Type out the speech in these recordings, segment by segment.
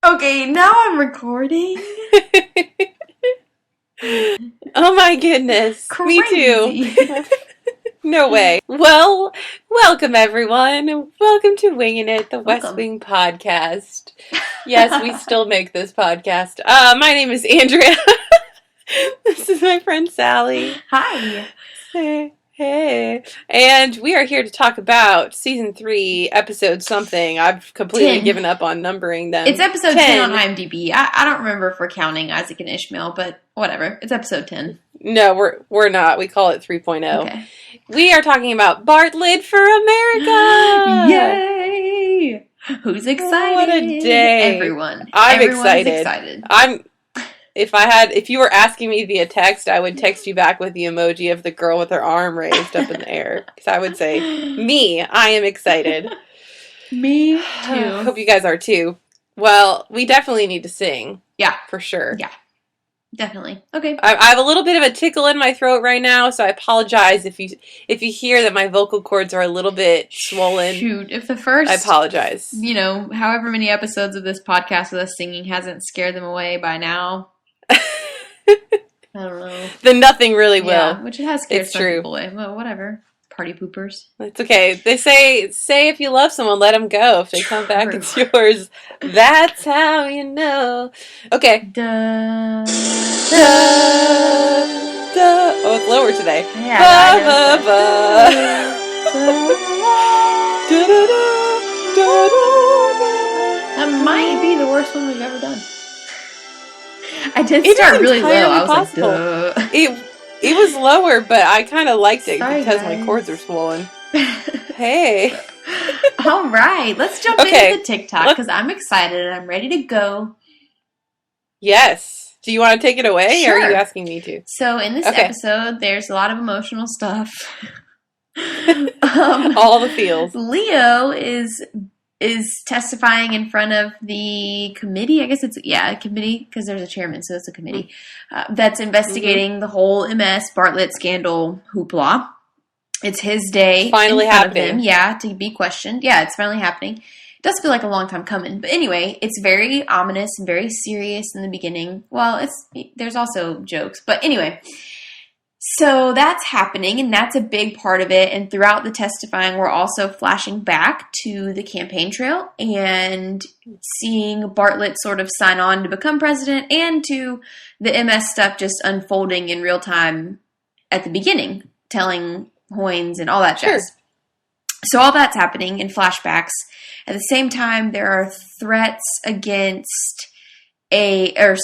Okay, now I'm recording. Oh my goodness. Crazy. Me too. No way. Well, welcome everyone. Welcome to Wingin' It, the West Wing Podcast. Yes, we still make this podcast. My name is Andrea. This is my friend Sallie. Hi. Hey. And we are here to talk about Season 3, Episode something. I've completely 10. given up on numbering them. It's episode 10 on IMDb. I don't remember if we're counting Isaac and Ishmael, but whatever. It's episode 10. No, we're not. We call it 3.0. Okay. We are talking about Bartlet for America! Yay! Who's excited? What a day. Everyone. I'm Everyone's excited. If you were asking me via text, I would text you back with the emoji of the girl with her arm raised up in the air. Because I would say, I am excited. Me too. Hope you guys are too. Well, we definitely need to sing. Yeah. For sure. Yeah. Definitely. Okay. I have a little bit of a tickle in my throat right now, so I apologize if you hear that my vocal cords are a little bit swollen. Shoot, if the first... I apologize. However many episodes of this podcast with us singing hasn't scared them away by now... I don't know. Then nothing really will. Yeah, which it has scared some true. people away. Well, whatever. Party poopers. It's okay. They say if you love someone, let them go. If they come back, it's yours. That's how you know. Okay. Duh. Duh. Duh. Oh, it's lower today. Yeah, ba, that might be the worst one we've ever done. I did start really low. I was possible. like, duh. It was lower, but I kind of liked it Sorry, because guys. my cords are swollen. Hey. All right, let's jump into the TikTok because I'm excited and I'm ready to go. Yes. Do you want to take it away, Sure. or are you asking me to? So in this episode, there's a lot of emotional stuff. All the feels. Leo is testifying in front of the committee. I guess it's a committee because there's a chairman, so it's a committee that's investigating the whole MS Bartlet scandal hoopla. It's his day. It's finally in front happening. Of him, to be questioned. Yeah, it's finally happening. It does feel like a long time coming, but anyway, it's very ominous and very serious in the beginning. Well, there's also jokes, but anyway. So that's happening, and that's a big part of it. And throughout the testifying, we're also flashing back to the campaign trail and seeing Bartlet sort of sign on to become president and to the MS stuff just unfolding in real time at the beginning, telling Hoynes and all that jazz. So all that's happening in flashbacks. At the same time, there are threats against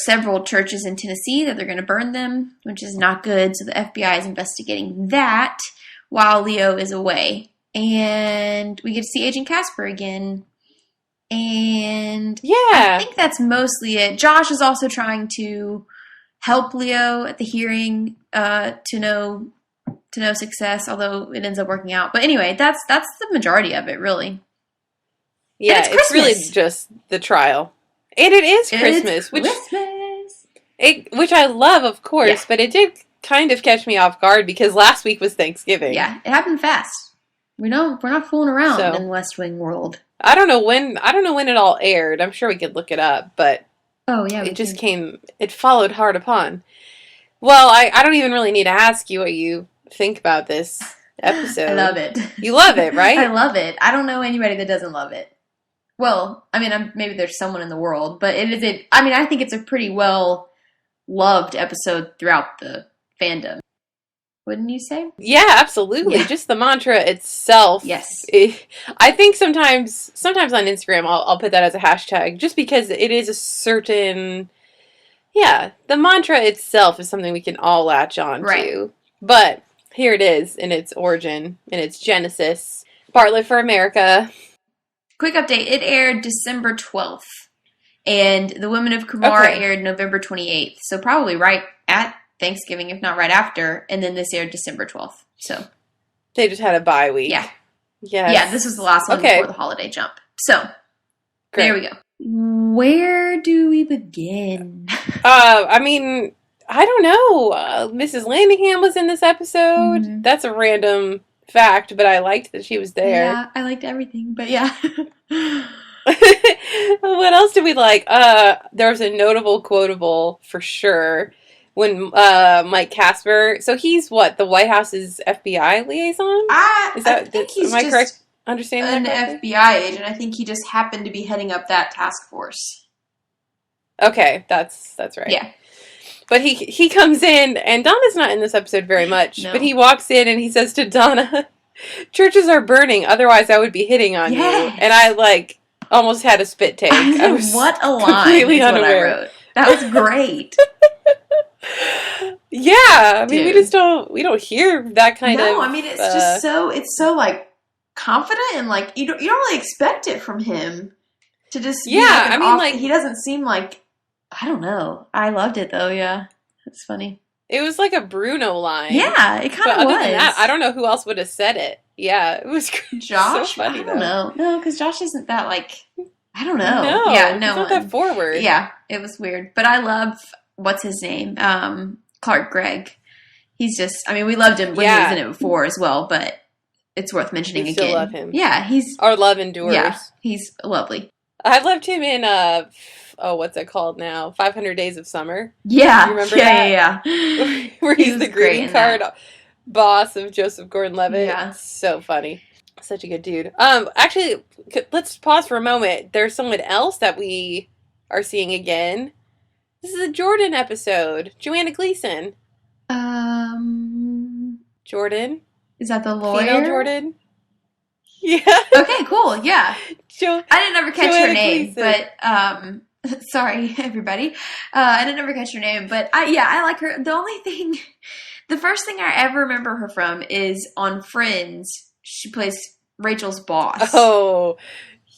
several churches in Tennessee that they're going to burn them, which is not good. So the FBI is investigating that while Leo is away. And we get to see Agent Casper again. And I think that's mostly it. Josh is also trying to help Leo at the hearing to know success, although it ends up working out. But anyway, that's the majority of it, really. Yeah, it's really just the trial. And it is Christmas, which I love, of course, but it did kind of catch me off guard because last week was Thanksgiving. Yeah, it happened fast. We're not fooling around in West Wing world. I don't know when it all aired. I'm sure we could look it up, but it followed hard upon. Well, I don't even really need to ask you what you think about this episode. I love it. You love it, right? I love it. I don't know anybody that doesn't love it. Well, I mean, maybe there's someone in the world, but I think it's a pretty well-loved episode throughout the fandom. Wouldn't you say? Yeah, absolutely. Yeah. Just the mantra itself. Yes. I think sometimes on Instagram, I'll put that as a hashtag, just because it is a certain... Yeah, the mantra itself is something we can all latch on to. But here it is in its origin, in its genesis. Bartlet for America... Quick update, it aired December 12th, and The Women of Kumar aired November 28th, so probably right at Thanksgiving, if not right after, and then this aired December 12th, so. They just had a bye week. Yeah. Yes. Yeah, this was the last one before the holiday jump. So, There we go. Where do we begin? I mean, I don't know. Mrs. Landingham was in this episode. Mm-hmm. That's a random fact, but I liked that she was there. Yeah, I liked everything, but yeah. What else did we like? There was a notable quotable for sure when Mike Casper. So he's what, the White House's FBI liaison? I think he's am I just correct? Understanding an that correctly? FBI agent. I think he just happened to be heading up that task force. Okay, that's right. Yeah. But he comes in, and Donna's not in this episode very much. No. But he walks in and he says to Donna, "Churches are burning. Otherwise, I would be hitting on you." And I almost had a spit take. I was what a line! Completely unaware. What I wrote. That was great. Yeah, I mean, we don't hear that kind of. No, I mean, it's just so like confident and like you don't really expect it from him to just be he doesn't seem like. I don't know. I loved it though. Yeah, it's funny. It was like a Bruno line. Yeah, it kind of was. Other than that, I don't know who else would have said it. Yeah, it was Josh. So funny, I don't know. No, because Josh isn't that like. I don't know. No, yeah, no, he's not that forward. Yeah, it was weird, but I love what's his name, Clark Gregg. He's just. I mean, we loved him when he was in it before as well, but it's worth mentioning again. Still love him. Yeah, he's our love endures. Yeah, he's lovely. I loved him in what's it called now? 500 Days of Summer. Yeah. You remember that? Yeah. Where he's the greeting card boss of Joseph Gordon-Levitt. Yeah. So funny. Such a good dude. Actually, let's pause for a moment. There's someone else that we are seeing again. This is a Jordan episode. Joanna Gleason. Jordan. Is that the lawyer? Female Jordan? Yeah. Okay, cool. Yeah. I didn't ever catch her name, Gleason. But sorry, everybody. I didn't ever catch her name, but I like her. The first thing I ever remember her from is on Friends. She plays Rachel's boss. Oh,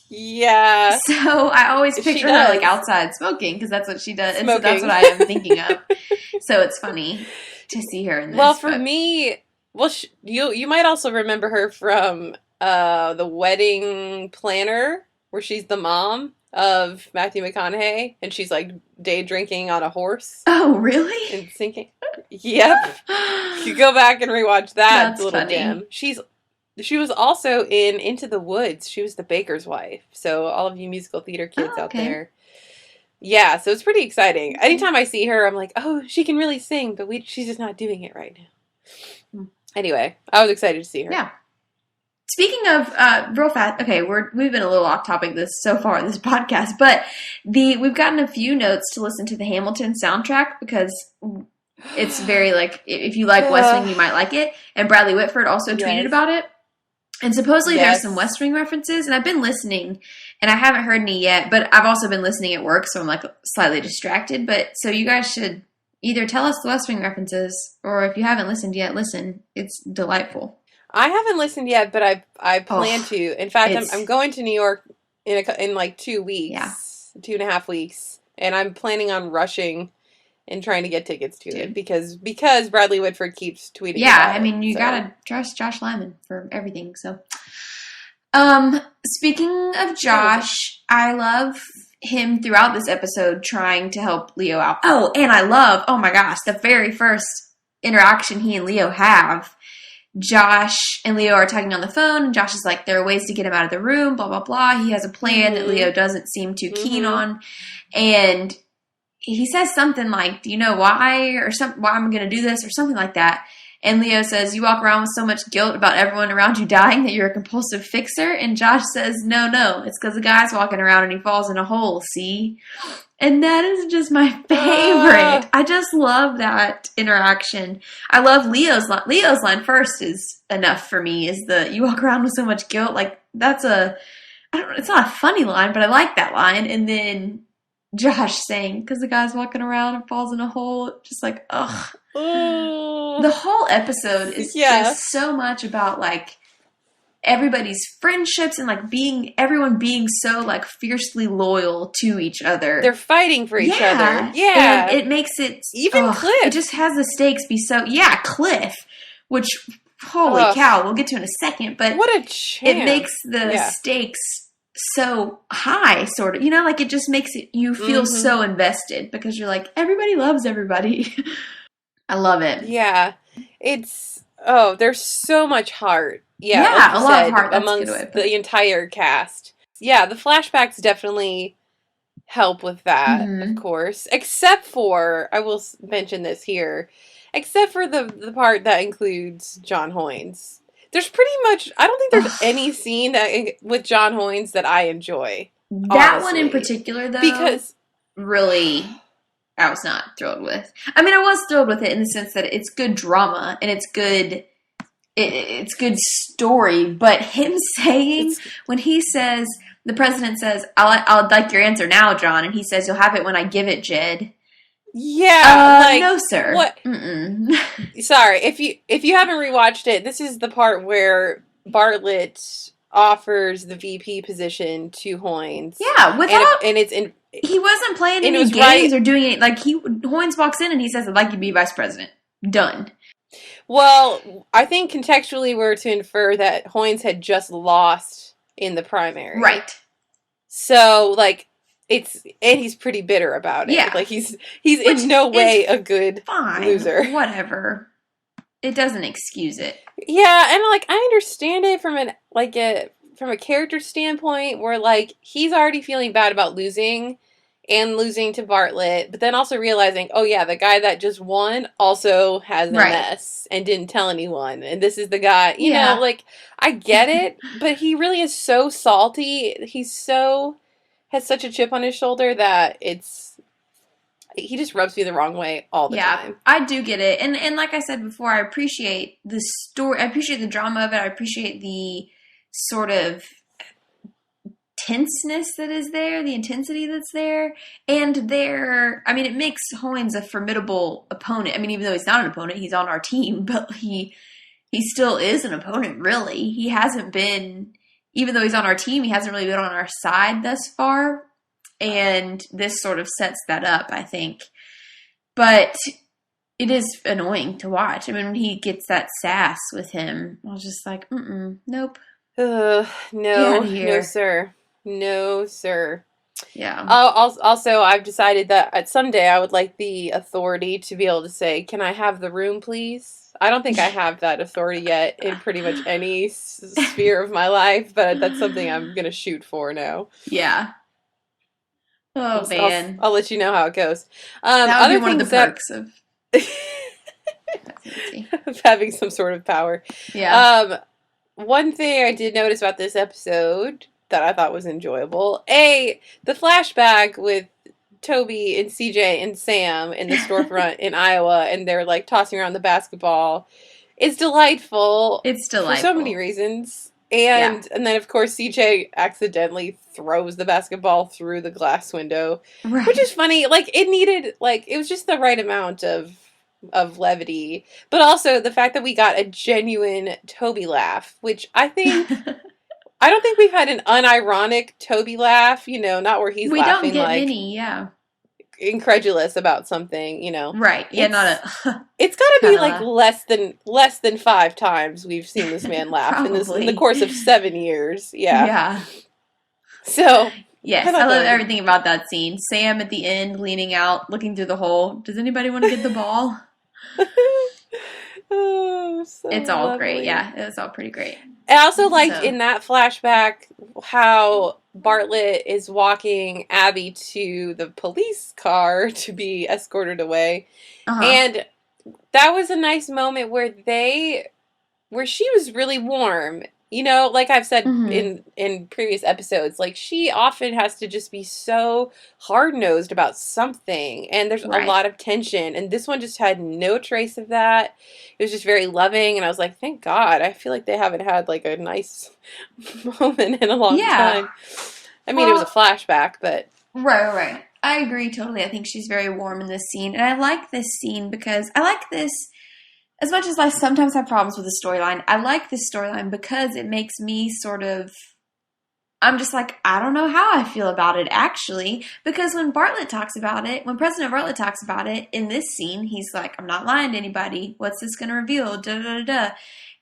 yeah. So I always picture her like outside smoking because that's what she does. And so that's what I am thinking of. So it's funny to see her in this. Well, for me, you might also remember her from The Wedding Planner, where she's the mom of Matthew McConaughey, and she's like day drinking on a horse. Oh, really? And sinking. Yep. You go back and rewatch that. It's a little funny. Dim. She was also in Into the Woods. She was the baker's wife. So all of you musical theater kids out there. Yeah, so it's pretty exciting. Anytime I see her, I'm like, oh, she can really sing, but she's just not doing it right now. Anyway, I was excited to see her. Yeah. Speaking of real fast, okay, we've been a little off topic so far in this podcast, but we've gotten a few notes to listen to the Hamilton soundtrack because it's very like if you like West Wing, you might like it. And Bradley Whitford also tweeted about it, and supposedly there's some West Wing references. And I've been listening, and I haven't heard any yet, but I've also been listening at work, so I'm like slightly distracted. But so you guys should either tell us the West Wing references, or if you haven't listened yet, listen. It's delightful. I haven't listened yet, but I plan to. In fact, I'm going to New York in like 2 weeks, 2.5 weeks, and I'm planning on rushing and trying to get tickets to it because Bradley Whitford keeps tweeting. Yeah, I mean, you gotta trust Josh Lyman for everything. So, speaking of Josh, I love him throughout this episode trying to help Leo out. Oh, and I love, oh my gosh, the very first interaction he and Leo have. Josh and Leo are talking on the phone, and Josh is like, there are ways to get him out of the room, blah, blah, blah. He has a plan that Leo doesn't seem too keen on. And he says something like, do you know why? Or why I'm going to do this? Or something like that. And Leo says, you walk around with so much guilt about everyone around you dying that you're a compulsive fixer. And Josh says, no, it's because the guy's walking around and he falls in a hole, see? And that is just my favorite. I just love that interaction. I love Leo's line. Leo's line first is enough for me, is you walk around with so much guilt. Like, it's not a funny line, but I like that line. And then Josh saying, because the guy's walking around and falls in a hole, just like, ugh. The whole episode is just so much about, like, everybody's friendships and like everyone being so like fiercely loyal to each other. They're fighting for each other. Yeah. And it makes it even Cliff. It just has the stakes be so Cliff, which holy cow, we'll get to in a second, but what a champ. It makes the stakes so high, sort of. You know, like it just makes you feel so invested because you're like, everybody loves everybody. I love it. Yeah. There's so much heart. Yeah, like a lot of heart amongst the entire cast. Yeah, the flashbacks definitely help with that, of course. Except for, I will mention this here, except for the part that includes John Hoynes. There's pretty much, I don't think there's any scene with John Hoynes that I enjoy. That Honestly. one in particular, though, because really, I was not thrilled with. I mean, I was thrilled with it in the sense that it's good drama and it's good. It's good story, but him saying when he says the president says, "I'll like your answer now, John," and he says, "You'll have it when I give it, Jed." Yeah, no, sir. What? Sorry, if you haven't rewatched it, this is the part where Bartlet offers the VP position to Hoynes. Yeah, without and it's in. He wasn't playing any games or doing it. Like Hoynes walks in and he says, "I'd like you to be vice president." Done. Well, I think contextually we're to infer that Hoynes had just lost in the primary. Right. So, like, and he's pretty bitter about it. Yeah. Like, he's in no way a good loser. Whatever. It doesn't excuse it. Yeah, and, like, I understand it from from a character standpoint where, like, he's already feeling bad about losing to Bartlet, but then also realizing, oh yeah, the guy that just won also has MS and didn't tell anyone, and this is the guy, you know, like, I get it, but he really is so salty, has such a chip on his shoulder that he just rubs me the wrong way all the time. I do get it, and like I said before, I appreciate the story, I appreciate the drama of it, I appreciate the sort of tenseness that is there, the intensity that's there, and I mean, it makes Hoynes a formidable opponent. I mean, even though he's not an opponent, he's on our team, but he still is an opponent, really. He hasn't been, even though he's on our team, he hasn't really been on our side thus far, and this sort of sets that up, I think. But it is annoying to watch. I mean, when he gets that sass with him, I was just like, nope. No, sir. No, sir. Yeah. Also, I've decided that someday I would like the authority to be able to say, "Can I have the room, please?" I don't think I have that authority yet in pretty much any sphere of my life, but that's something I'm going to shoot for now. Yeah. Oh, man. I'll let you know how it goes. That would be one of the perks of having some sort of power. Yeah. One thing I did notice about this episode that I thought was enjoyable. The flashback with Toby and CJ and Sam in the storefront in Iowa, and they're like tossing around the basketball. It's delightful. It's delightful. For so many reasons. And then, of course, CJ accidentally throws the basketball through the glass window. Right. Which is funny. Like, it was just the right amount of levity. But also the fact that we got a genuine Toby laugh, which I think... I don't think we've had an unironic Toby laugh, you know, not where he's laughing don't get like many, incredulous about something, you know. Right. Yeah, it's got to be like less than 5 times we've seen this man laugh in the course of 7 years. Yeah. Yeah. So, yes, I love everything about that scene. Sam at the end leaning out, looking through the hole. Does anybody want to get the ball? So it's all lovely. Great. Yeah, it was all pretty great. I also liked in that flashback how Bartlet is walking Abby to the police car to be escorted away. And that was a nice moment where she was really warm. You know, like I've said in previous episodes, like she often has to just be so hard-nosed about something, and there's a lot of tension, and this one just had no trace of that. It was just very loving, and I was like, thank God. I feel like they haven't had like a nice moment in a long time. I mean, it was a flashback, but... Right. I agree totally. I think she's very warm in this scene, and I like this scene because I like this... As much as I sometimes have problems with the storyline, I like this storyline because it makes me sort of... I'm just like, I don't know how I feel about it, actually. Because when President Bartlet talks about it in this scene, he's like, I'm not lying to anybody. What's this going to reveal? Da-da-da-da.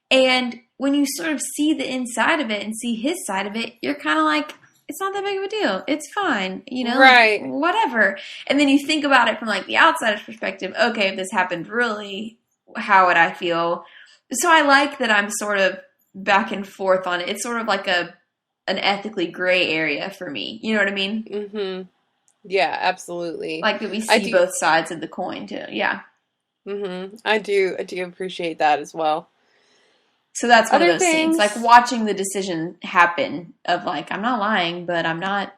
And when you sort of see the inside of it and see his side of it, you're kind of like, it's not that big of a deal. It's fine. You know? Right. Like, whatever. And then you think about it from like the outsider's perspective. Okay, if this happened really... how would I feel? So I like that I'm sort of back and forth on it. It's sort of like an ethically gray area for me. You know what I mean? Mm-hmm. Yeah, absolutely. Like that we see both sides of the coin too. Yeah. Mm-hmm. I do appreciate that as well. So that's one of those things, scenes, like watching the decision happen of like, I'm not lying, but I'm not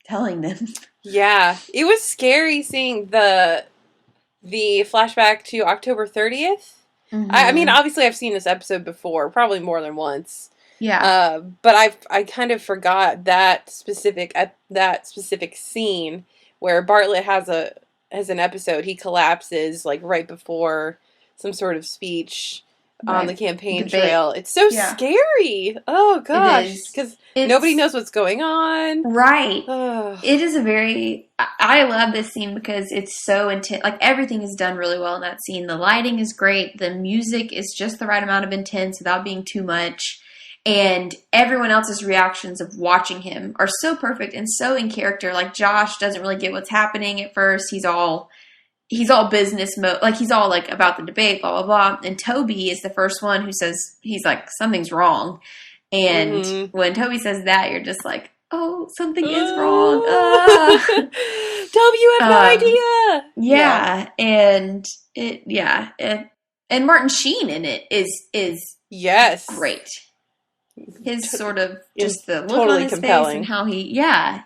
telling them. Yeah, it was scary seeing the flashback to October 30th. Mm-hmm. I mean, obviously I've seen this episode before, probably more than once. Yeah. But I kind of forgot that specific scene where Bartlet has an episode. He collapses like right before some sort of speech on the campaign trail. It's so scary. Oh gosh, because nobody knows what's going on. Right. It is I love this scene because it's so intense. Like everything is done really well in that scene. The lighting is great. The music is just the right amount of intense without being too much. And everyone else's reactions of watching him are so perfect and so in character. Like Josh doesn't really get what's happening at first. He's all business mode. Like he's all like about the debate, blah, blah, blah. And Toby is the first one who says, he's like, something's wrong. And when Toby says that, you're just like, oh, something is wrong. Toby, you have no idea. Yeah. And and Martin Sheen in it is great. His sort of just the look on his face and how he, yeah,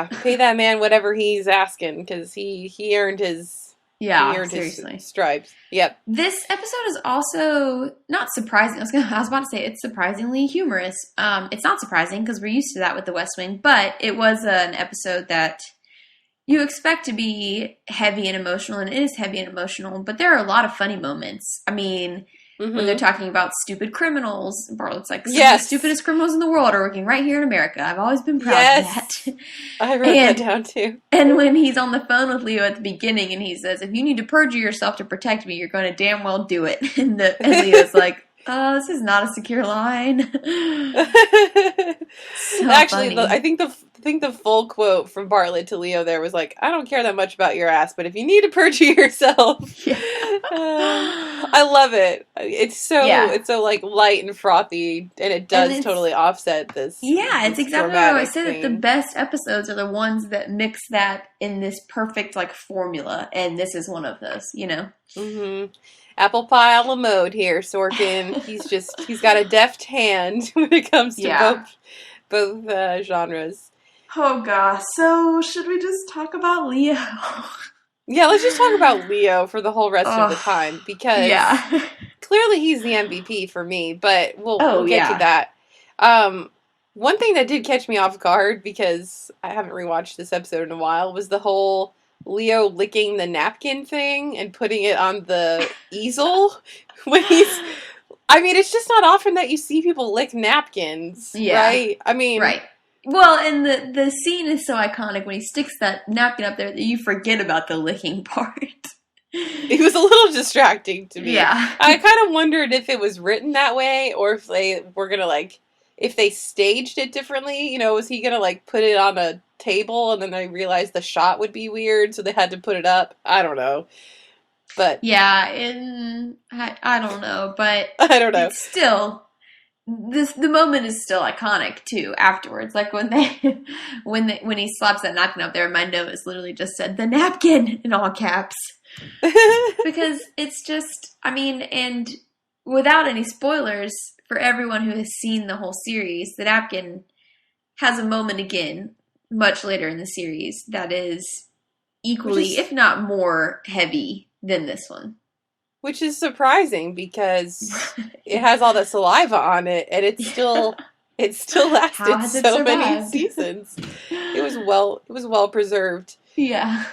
pay that man whatever he's asking because he earned his his stripes. Yep. This episode is also not surprising. I was about to say it's surprisingly humorous. It's not surprising because we're used to that with The West Wing, but it was an episode that you expect to be heavy and emotional, and it is heavy and emotional. But there are a lot of funny moments. I mean. Mm-hmm. When they're talking about stupid criminals, Bartlet's like, some of the stupidest criminals in the world are working right here in America. I've always been proud of that. I wrote that down too. And when he's on the phone with Leo at the beginning and he says, if you need to perjure yourself to protect me, you're going to damn well do it. And Leo's like, this is not a secure line. Actually, I think the full quote from Bartlet to Leo there was like, I don't care that much about your ass, but if you need to perjure yourself, I love it. It's so like light and frothy, and it does totally offset this. Yeah, it's exactly what I always say, that the best episodes are the ones that mix that in this perfect like formula, and this is one of those, you know. Mm-hmm. Apple pie a la mode here, Sorkin. He's got a deft hand when it comes to both genres. Oh gosh, so should we just talk about Leo? Yeah, let's just talk about Leo for the whole rest of the time, because clearly he's the MVP for me, but we'll get to that. One thing that did catch me off guard, because I haven't rewatched this episode in a while, was the whole Leo licking the napkin thing and putting it on the easel when it's just not often that you see people lick napkins, right? I mean... Right. Well, and the scene is so iconic when he sticks that napkin up there that you forget about the licking part. It was a little distracting to me. Yeah. I kind of wondered if it was written that way, or if they were going to, if they staged it differently, was he going to, put it on a table, and then they realized the shot would be weird, so they had to put it up? I don't know. But... Yeah, I don't know, but... I don't know. It's still... The moment is still iconic too. Afterwards, like when he slaps that napkin up there, my note is literally just said "the napkin" in all caps, because it's just. I mean, and without any spoilers for everyone who has seen the whole series, the napkin has a moment again much later in the series that is equally, if not more, heavy than this one. Which is surprising because it has all that saliva on it, and it still lasted so many seasons. It was well preserved. Yeah.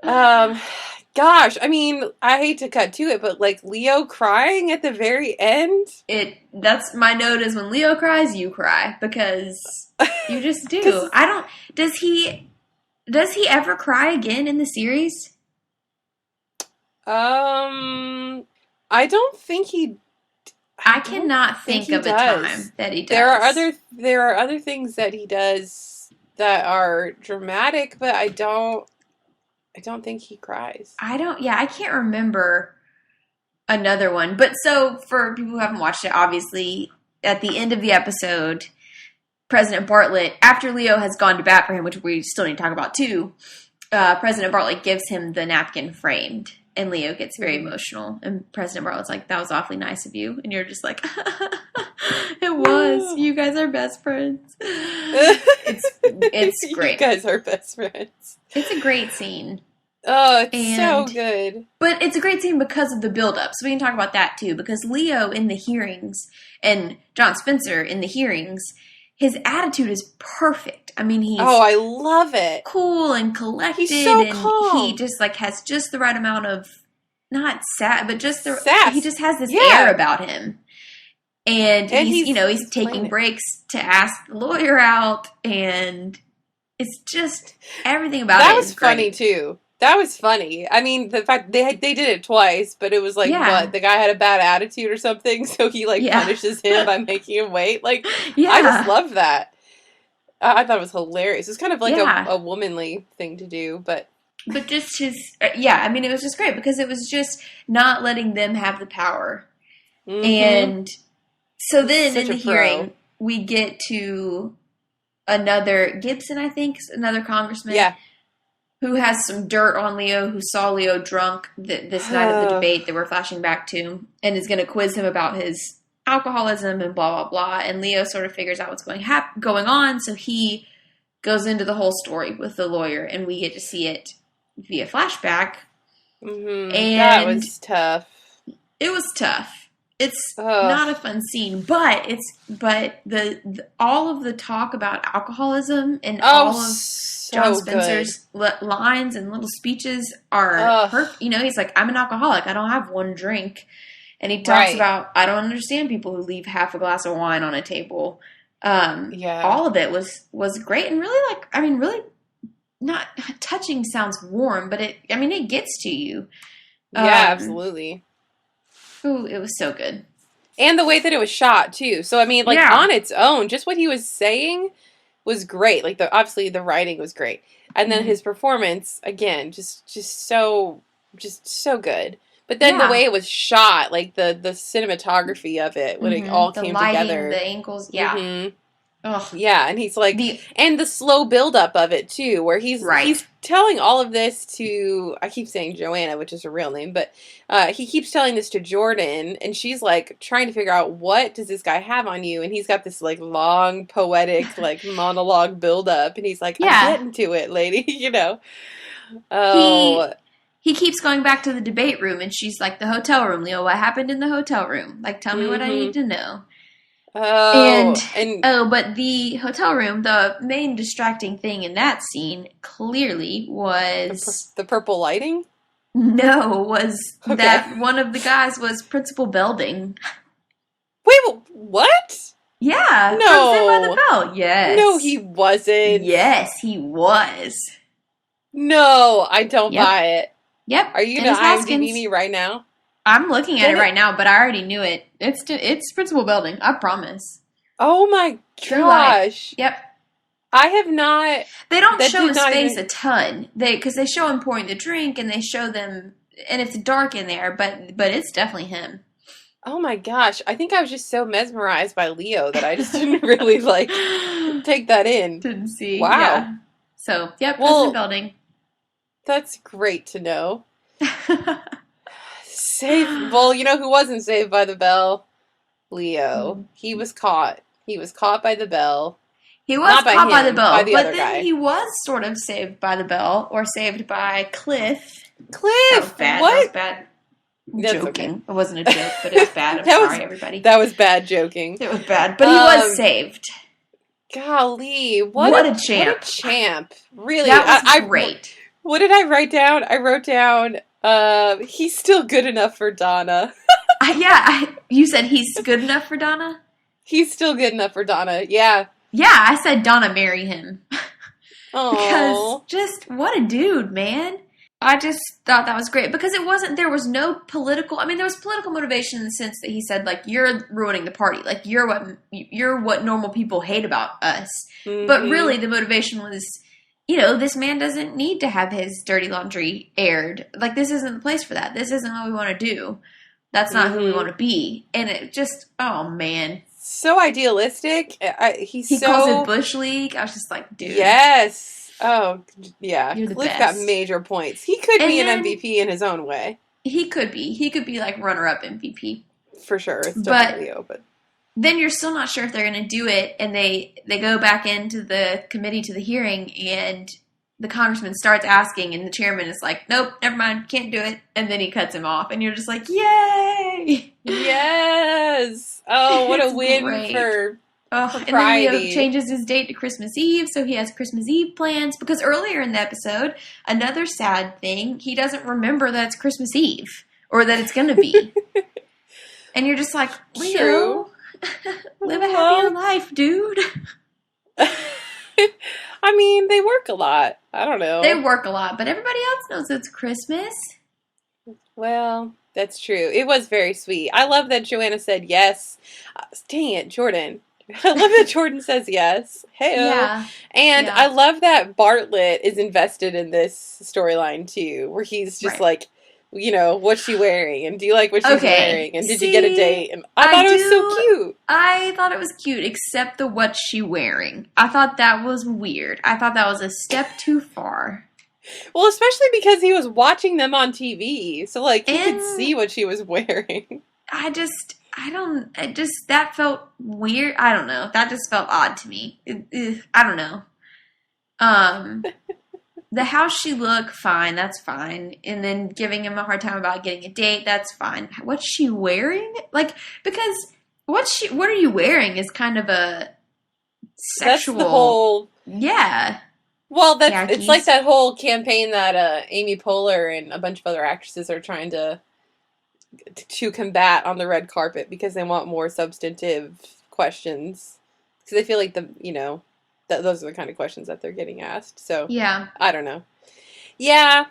Gosh, I mean, I hate to cut to it, but Leo crying at the very end. That's my note is when Leo cries, you cry, because you just do. Does he ever cry again in the series? I don't think he. I cannot think of a time that he does. There are other things that he does that are dramatic, but I don't think he cries. I can't remember another one. But so for people who haven't watched it, obviously at the end of the episode, President Bartlet, after Leo has gone to bat for him, which we still need to talk about too, President Bartlet gives him the napkin framed, and Leo gets very emotional. And President Bartlet's like, "That was awfully nice of you," and you're just like, "It was. You guys are best friends." It's great. You guys are best friends. It's a great scene. Oh, it's so good. But it's a great scene because of the build-up. So we can talk about that too. Because Leo in the hearings and John Spencer in the hearings, his attitude is perfect. I mean, he's I love it. Cool and collected. He's so and calm. He just like has just the right amount of not sad, but just the sass. He just has this air about him. And he's taking it. breaks to ask the lawyer out, and it's just everything about that it was is great. funny too. That was funny. I mean, the fact they did it twice, but it was like, what? The guy had a bad attitude or something, so he punishes him by making him wait. Like, I just love that. I thought it was hilarious. It's kind of like a womanly thing to do, but just his I mean, it was just great because it was just not letting them have the power. Mm-hmm. And so then in the hearing, we get to another Gibson, I think, another congressman. Yeah. Who has some dirt on Leo, who saw Leo drunk this night of the debate that we're flashing back to, and is going to quiz him about his alcoholism and blah, blah, blah. And Leo sort of figures out what's going on, so he goes into the whole story with the lawyer, and we get to see it via flashback. Mm-hmm. And that was tough. It was tough. It's not a fun scene, but the all of the talk about alcoholism and all of John Spencer's lines and little speeches are perfect. He's like, "I'm an alcoholic. I don't have one drink," and he talks about, "I don't understand people who leave half a glass of wine on a table." All of it was great and really really not touching. Sounds warm, but it gets to you. Absolutely. Ooh, it was so good. And the way that it was shot, too. So, I mean, on its own, just what he was saying was great. Like, obviously, the writing was great. And then his performance, again, just so good. But then the way it was shot, like, the cinematography of it, when it all came lighting, together. The angles, Yeah, and he's like, and the slow buildup of it too, where he's telling all of this to, I keep saying Joanna, which is her real name, but he keeps telling this to Jordan, and she's like trying to figure out, what does this guy have on you? And he's got this like long poetic like monologue buildup, and he's like, I'm getting to it, lady, He keeps going back to the debate room, and she's like, the hotel room, Leo, what happened in the hotel room? Like, tell me what I need to know. But the hotel room, the main distracting thing in that scene clearly was the purple lighting. No, that one of the guys was Principal Belding. Wait, what? Yeah, no, from Saved by the Bell. Yes, no, he wasn't. Yes, he was. No, I don't buy it. Yep. Are you going to IMDb me right now? I'm looking at it right now, but I already knew it. It's Principal Belding. I promise. Oh my gosh! Yep. I have not. They don't show his face a ton. Because they show him pouring the drink, and they show them, and it's dark in there, but it's definitely him. Oh my gosh! I think I was just so mesmerized by Leo that I just didn't really take that in. Didn't see. Wow. Yeah. So Principal Belding. That's great to know. Well, who wasn't saved by the bell? Leo. He was caught. He was caught by the bell. He was caught by the bell. By the other guy. He was sort of saved by the bell, or saved by Cliff. That was bad. What? That was bad. That's joking. Okay. It wasn't a joke, but it was bad. I'm sorry, everybody. That was bad joking. It was bad, but he was saved. Golly, what a champ! What a champ! Really, that was great. What did I write down? I wrote down, he's still good enough for Donna. You said he's good enough for Donna? He's still good enough for Donna, yeah. Yeah, I said Donna marry him. Aww. Because just, what a dude, man. I just thought that was great. Because there was no political, there was political motivation in the sense that he said, like, you're ruining the party. Like, you're what normal people hate about us. Mm-hmm. But really, the motivation was, this man doesn't need to have his dirty laundry aired. Like, this isn't the place for that. This isn't what we want to do. That's not who we want to be. And it just, oh man, so idealistic. He calls it Bush League. I was just like, dude. Yes. Oh, yeah. You're the Cliff best. got major points. He could be an MVP in his own way. He could be. He could be like runner-up MVP. For sure. It's definitely open. Then you're still not sure if they're going to do it, and they go back into the committee to the hearing, and the congressman starts asking, and the chairman is like, nope, never mind, can't do it. And then he cuts him off, and you're just like, yay! Yes! Oh, what a win for and then Leo changes his date to Christmas Eve, so he has Christmas Eve plans, because earlier in the episode, another sad thing, he doesn't remember that it's Christmas Eve, or that it's going to be. And you're just like, Leo, live a happier life, dude. I mean, they work a lot. I don't know. They work a lot, but everybody else knows it's Christmas. Well, that's true. It was very sweet. I love that Joanna said yes. Dang it, Jordan. I love that Jordan says yes. Hey-o. Yeah. And I love that Bartlet is invested in this storyline, too, where he's just like, you know, what's she wearing? And do you like what she's wearing? And did you get a date? And I thought it was so cute. I thought it was cute, except the what's she wearing. I thought that was weird. I thought that was a step too far. Well, especially because he was watching them on TV. So, like, he could see what she was wearing. That felt weird. I don't know. That just felt odd to me. I don't know. The how's she look, fine, that's fine. And then giving him a hard time about getting a date, that's fine. What's she wearing? Like, because what are you wearing is kind of a sexual. That's the whole. Yeah. Well, it's like that whole campaign that Amy Poehler and a bunch of other actresses are trying to combat on the red carpet because they want more substantive questions. Because they feel like those are the kind of questions that they're getting asked. So, yeah. I don't know. Yeah.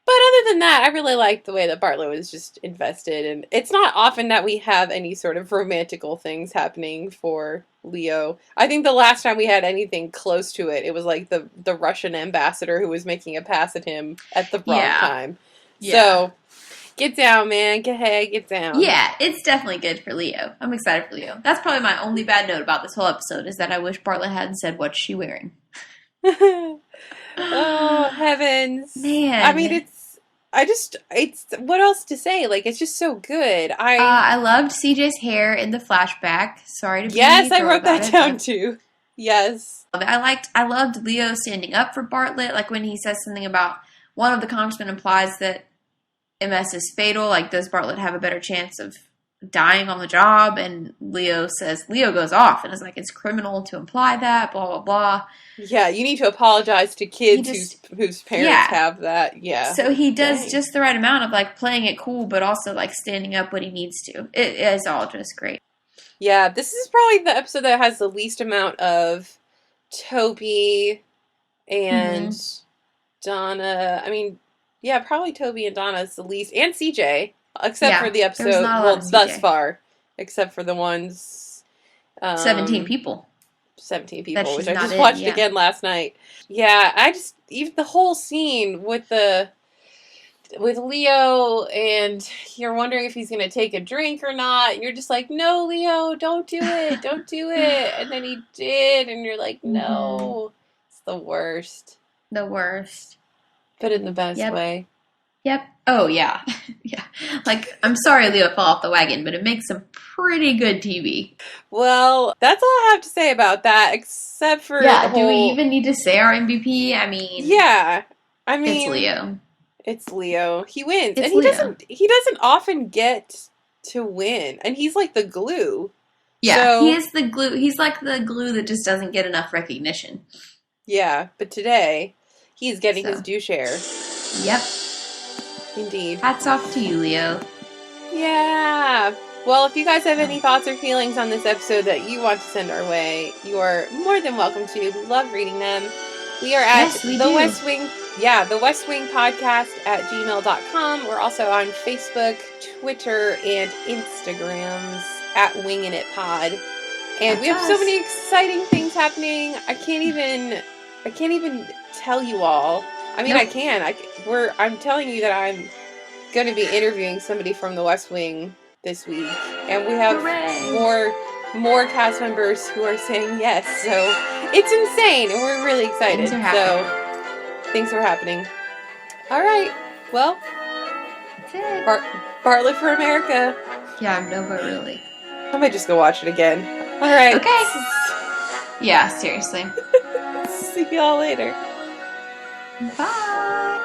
But other than that, I really liked the way that Bartlet was just invested. And it's not often that we have any sort of romantical things happening for Leo. I think the last time we had anything close to it, it was like the Russian ambassador who was making a pass at him at the wrong time. Yeah. So, get down, man. Get down. Yeah, it's definitely good for Leo. I'm excited for Leo. That's probably my only bad note about this whole episode is that I wish Bartlet hadn't said, what's she wearing? Oh, heavens. Man. I mean, it's what else to say? Like, it's just so good. I loved CJ's hair in the flashback. Sorry to be Yes, I wrote that down too. Yes. I loved Leo standing up for Bartlet. Like, when he says something about one of the congressmen implies that MS is fatal, like, does Bartlet have a better chance of dying on the job? And Leo goes off and is like, it's criminal to imply that, blah, blah, blah. Yeah, you need to apologize to kids whose parents have that. Yeah. So he does just the right amount of, like, playing it cool, but also, like, standing up when he needs to. It is all just great. Yeah, this is probably the episode that has the least amount of Toby and Donna. I mean, yeah, probably Toby and Donna is the least, and CJ, except for the episode, thus far, except for the ones... 17 people. 17 people, which I just watched again last night. Yeah, even the whole scene with Leo, and you're wondering if he's going to take a drink or not, and you're just like, no, Leo, don't do it, don't do it, and then he did, and you're like, no, it's the worst. The worst. But in the best way. Yep. Oh, yeah. Yeah. Like, I'm sorry Leo fell off the wagon, but it makes some pretty good TV. Well, that's all I have to say about that, except for do we even need to say our MVP? I mean... Yeah. I mean... It's Leo. It's Leo. He wins. And he doesn't often get to win. And he's like the glue. Yeah, he is the glue. He's like the glue that just doesn't get enough recognition. Yeah, but today, he's getting his due share. Yep. Indeed. Hats off to you, Leo. Yeah. Well, if you guys have any thoughts or feelings on this episode that you want to send our way, you are more than welcome to. We love reading them. We are at TheWestWingPodcast at gmail.com. We're also on Facebook, Twitter, and Instagrams at Wingin It Pod. And we have so many exciting things happening. I can't even tell you all. I mean, I can. I'm telling you that I'm going to be interviewing somebody from The West Wing this week, and we have more more cast members who are saying yes. So it's insane, and we're really excited. Things are happening. So things are happening. All right. Well, that's it. Bartlet for America. Yeah, no, but really. I might just go watch it again. All right. Okay. Yeah, seriously. See y'all later. Bye.